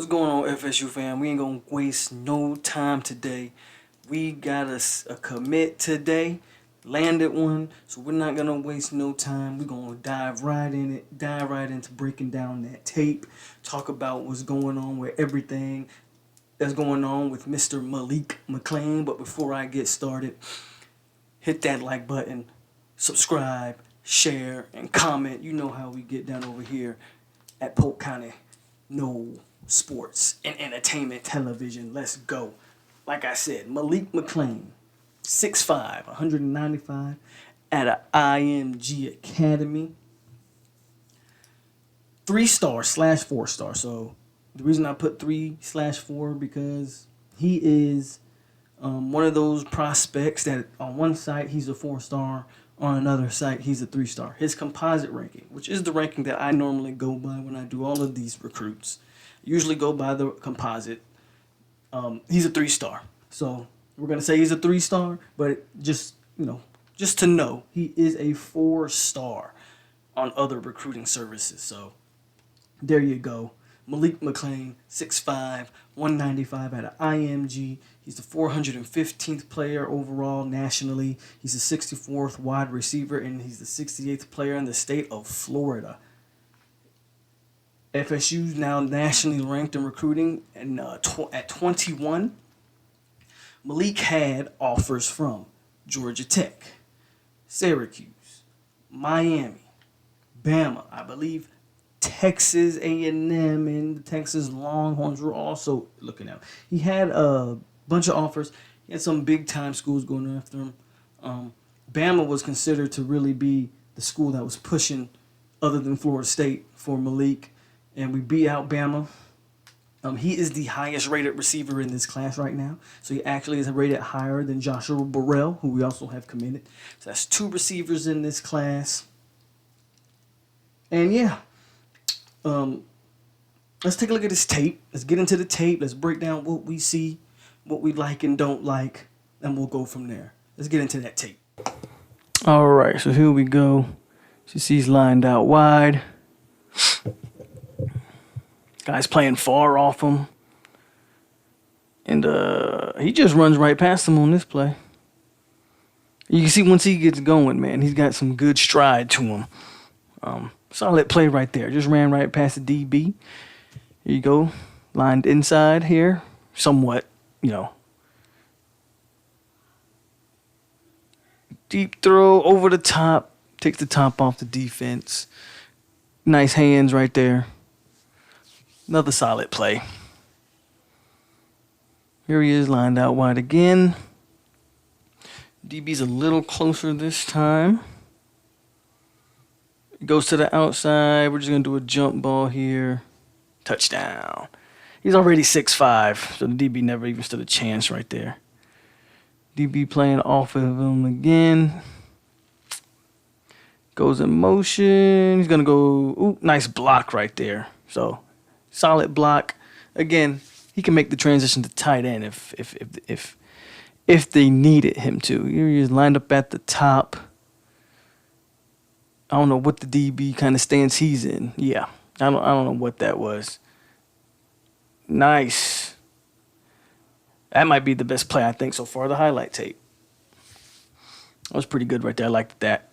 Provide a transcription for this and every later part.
going on, FSU fam? We ain't gonna waste no time today. We got a commit today, landed one, so we're not gonna waste no time. We're gonna dive right in it, dive right into breaking down that tape, talk about what's going on with everything that's going on with Mr. Malik McClain. But before I get started, hit that like button, subscribe, share, and comment. You know how we get down over here at Polk County. No sports and entertainment television. Let's go. Like I said, Malik McClain, 6'5", 195 at a IMG Academy. 3-star / 4-star. So the reason I put 3/4 because he is one of those prospects that on one site he's a 4-star, on another site he's a 3-star. His composite ranking, which is the ranking that I normally go by when I do all of these recruits, usually go by the composite. He's a 3-star. So we're gonna say he's a 3-star, but just to know, he is a 4-star on other recruiting services. So there you go. Malik McClain, 6'5", 195 at an IMG. He's the 415th player overall nationally. He's the 64th wide receiver, and he's the 68th player in the state of Florida. FSU's now nationally ranked in recruiting, and at 21. Malik had offers from Georgia Tech, Syracuse, Miami, Bama, I believe Texas A&M, and the Texas Longhorns were also looking out. He had a bunch of offers. He had some big-time schools going after him. Bama was considered to really be the school that was pushing other than Florida State for Malik, and we beat out Bama. He is the highest-rated receiver in this class right now, so he actually is rated higher than Joshua Burrell, who we also have committed. So that's 2 receivers in this class. And yeah. Let's take a look at this tape. Let's get into the tape. Let's break down what we see, what we like and don't like, and we'll go from there. Let's get into that tape. All right, so here we go. You see he's lined out wide. Guy's playing far off him. And he just runs right past him on this play. You can see once he gets going, man, he's got some good stride to him. Solid play right there. Just ran right past the DB. Here you go. Lined inside here. Somewhat, Deep throw over the top. Takes the top off the defense. Nice hands right there. Another solid play. Here he is lined out wide again. DB's a little closer this time. Goes to the outside. We're just going to do a jump ball here. Touchdown. He's already 6'5", so the DB never even stood a chance right there. DB playing off of him again. Goes in motion. He's going to go. Ooh, nice block right there. So, solid block. Again, he can make the transition to tight end if they needed him to. Here he is lined up at the top. I don't know what the DB kind of stance he's in. Yeah, I don't know what that was. Nice. That might be the best play, I think, so far, the highlight tape. That was pretty good right there. I liked that.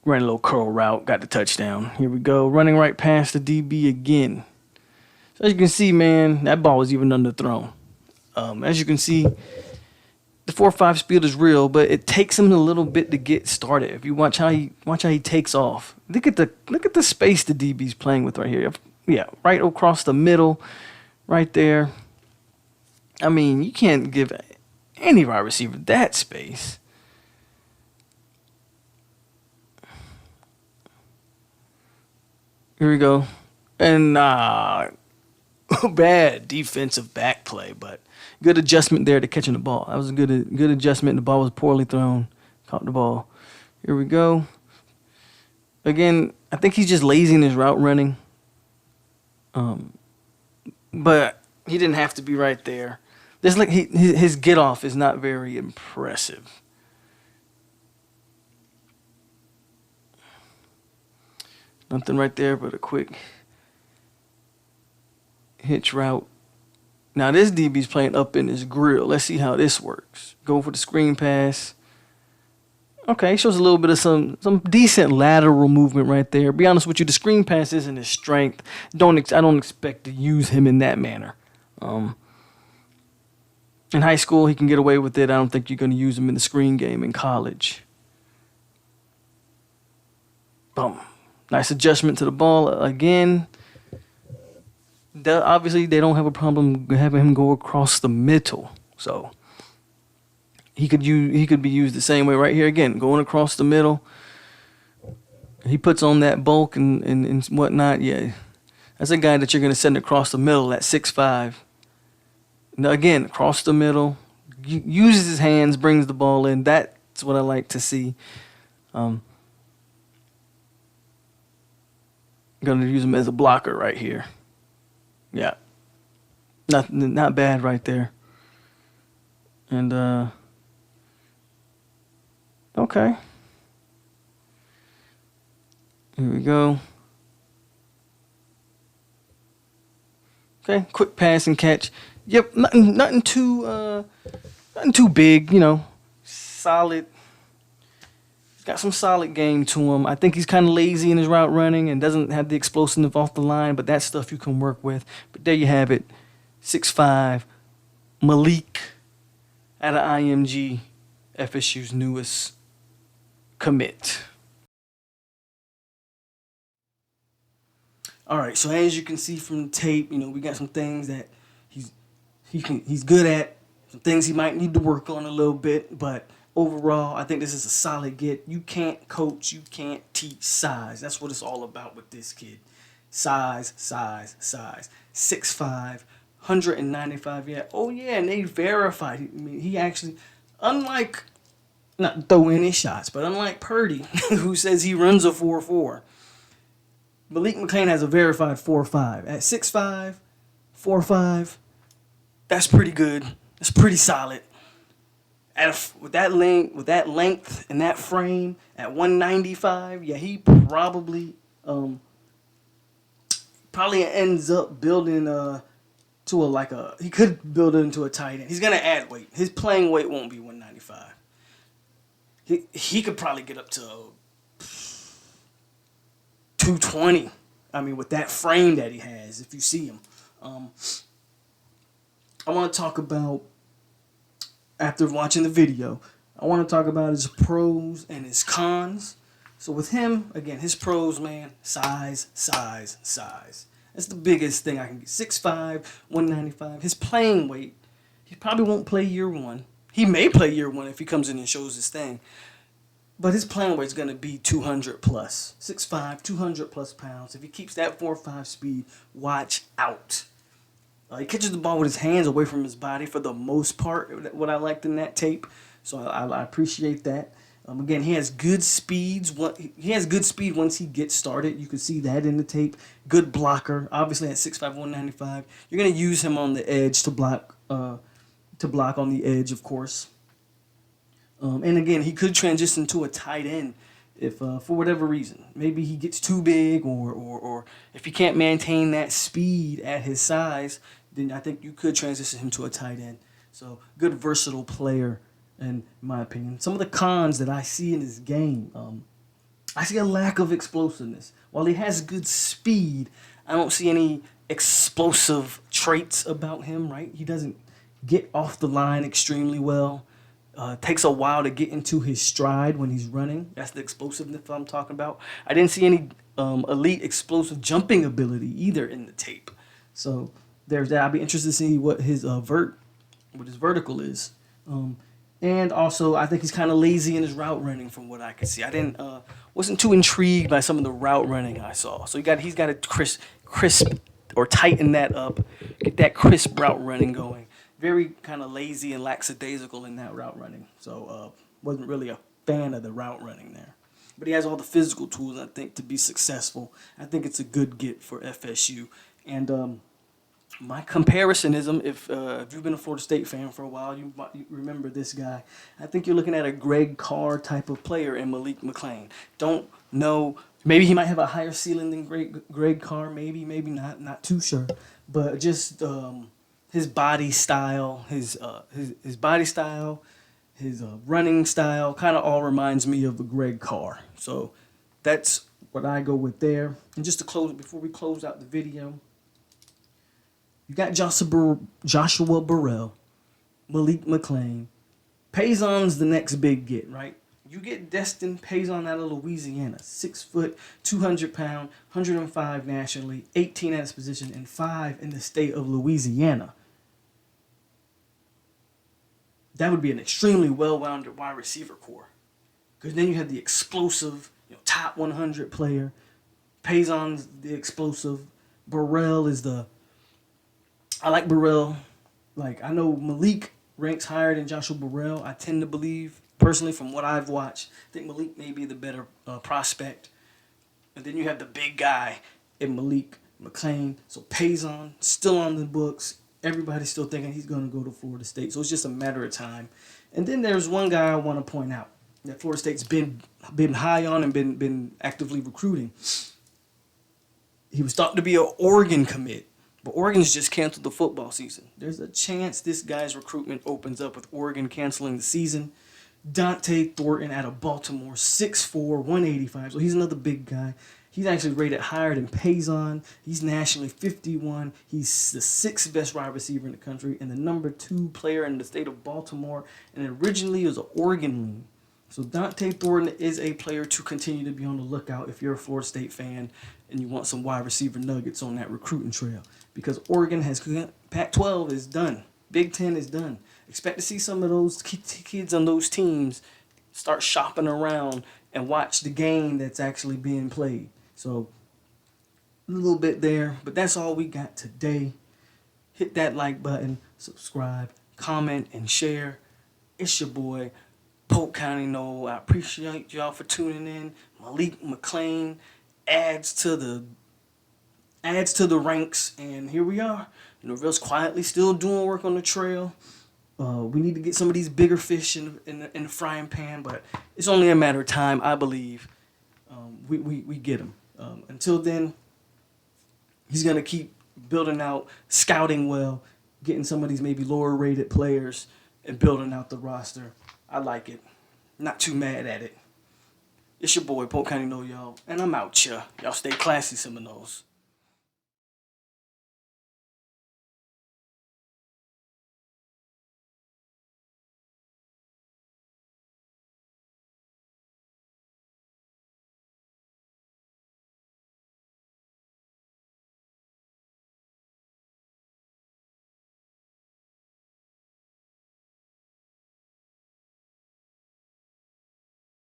Ran a little curl route, got the touchdown. Here we go, running right past the DB again. So as you can see, man, that ball was even underthrown. As you can see, the 4.5 speed is real, but it takes him a little bit to get started. If you watch how he takes off, look at the space the DB's playing with right here. Yeah, right across the middle, right there. I mean, you can't give any wide receiver that space. Here we go, and bad defensive back play, but good adjustment there to catching the ball. That was a good adjustment. The ball was poorly thrown. Caught the ball. Here we go. Again, I think he's just lazy in his route running. But he didn't have to be right there. There's like his get off is not very impressive. Nothing right there but a quick hitch route. Now this DB's playing up in his grill. Let's see how this works. Go for the screen pass. Okay, shows a little bit of some decent lateral movement right there. Be honest with you, the screen pass isn't his strength. I don't expect to use him in that manner. In high school, he can get away with it. I don't think you're going to use him in the screen game in college. Boom. Nice adjustment to the ball again. Obviously, they don't have a problem having him go across the middle. So he could be used the same way right here again, going across the middle. He puts on that bulk and whatnot. Yeah, that's a guy that you're going to send across the middle at 6'5". Now again, across the middle, uses his hands, brings the ball in. That's what I like to see. I'm going to use him as a blocker right here. Yeah, not bad right there. And okay, here we go. Okay, quick pass and catch. Yep, nothing too big. Solid. He's got some solid game to him. I think he's kind of lazy in his route running and doesn't have the explosiveness off the line, but that's stuff you can work with. But there you have it, 6'5", Malik out of IMG, FSU's newest commit. All right, so as you can see from the tape, we got some things that he's good at, some things he might need to work on a little bit, but overall, I think this is a solid get. You can't coach, you can't teach size. That's what it's all about with this kid. Size. 6'5", 195 yards. Oh yeah, and they verified. He actually, unlike, not throwing any shots, but unlike Purdy, who says he runs a 4.4, Malik McClain has a verified 4.5. At 6'5", 4.5, that's pretty good. That's pretty solid. With that length and that frame at 195, yeah, he probably ends up building he could build it into a tight end. He's gonna add weight. His playing weight won't be 195. He could probably get up to 220. I mean, with that frame that he has, if you see him. I want to talk about, after watching the video, I want to talk about his pros and his cons. So with him, again, his pros, man, size. That's the biggest thing I can get. 6'5", 195. His playing weight, he probably won't play year one. He may play year one if he comes in and shows his thing. But his playing weight is going to be 200 plus. 6'5", 200 plus pounds. If he keeps that 4.5 speed, watch out. He catches the ball with his hands away from his body for the most part, what I liked in that tape. So I appreciate that. Again, he has good speeds. He has good speed once he gets started. You can see that in the tape. Good blocker. Obviously at 6'5", 195. You're going to use him on the edge to block on the edge, of course. And again, he could transition to a tight end if for whatever reason. Maybe he gets too big or if he can't maintain that speed at his size, then I think you could transition him to a tight end. So good versatile player, in my opinion. Some of the cons that I see in his game, I see a lack of explosiveness. While he has good speed, I don't see any explosive traits about him, right? He doesn't get off the line extremely well. Takes a while to get into his stride when he's running. That's the explosiveness I'm talking about. I didn't see any elite explosive jumping ability either in the tape. So there's that. I'll be interested to see what his vertical is. And also, I think he's kind of lazy in his route running from what I could see. I wasn't too intrigued by some of the route running I saw. So he's got to crisp or tighten that up, get that crisp route running going. Very kind of lazy and lackadaisical in that route running. So wasn't really a fan of the route running there. But he has all the physical tools, I think, to be successful. I think it's a good get for FSU. And my comparisonism, if you've been a Florida State fan for a while, you remember this guy. I think you're looking at a Greg Carr type of player in Malik McClain. Don't know Maybe he might have a higher ceiling than Greg Carr. Maybe, maybe not. Not too sure. But just his body style, his body style, his running style, kind of all reminds me of the Greg Carr. So that's what I go with there. And just to close, before we close out the video, you got Joshua Burrell, Malik McClain. Paysan's the next big get, right? You get Destin Paysan out of Louisiana, 6 foot, 200 pound, 105 nationally, 18 at his position, and 5 in the state of Louisiana. That would be an extremely well-rounded wide receiver core. Because then you have the explosive, top 100 player. Paysan's the explosive. Burrell is the... I like Burrell. Like, I know Malik ranks higher than Joshua Burrell. I tend to believe, personally, from what I've watched, I think Malik may be the better prospect. And then you have the big guy in Malik McClain. So Paysan still on the books. Everybody's still thinking he's going to go to Florida State. So it's just a matter of time. And then there's one guy I want to point out that Florida State's been high on and been actively recruiting. He was thought to be an Oregon commit. But Oregon's just canceled the football season. There's a chance this guy's recruitment opens up with Oregon canceling the season. Dante Thornton out of Baltimore, 6'4", 185. So he's another big guy. He's actually rated higher than Paysan. He's nationally 51. He's the 6th best wide receiver in the country and the number 2 player in the state of Baltimore. And originally he was an Oregon lean. So Dante Thornton is a player to continue to be on the lookout if you're a Florida State fan and you want some wide receiver nuggets on that recruiting trail. Because Oregon has... Pac-12 is done. Big Ten is done. Expect to see some of those kids on those teams start shopping around and watch the game that's actually being played. So, a little bit there. But that's all we got today. Hit that like button, subscribe, comment, and share. It's your boy, Polk County Noel. I appreciate y'all for tuning in. Malik McClain adds to the ranks, and here we are. Norvell's quietly still doing work on the trail. We need to get some of these bigger fish in the frying pan, but it's only a matter of time, I believe. We get them. Until then, he's gonna keep building out, scouting well, getting some of these maybe lower rated players, and building out the roster. I like it. Not too mad at it. It's your boy, Polk County Know Y'all, and I'm out, y'all. Y'all stay classy, Seminoles.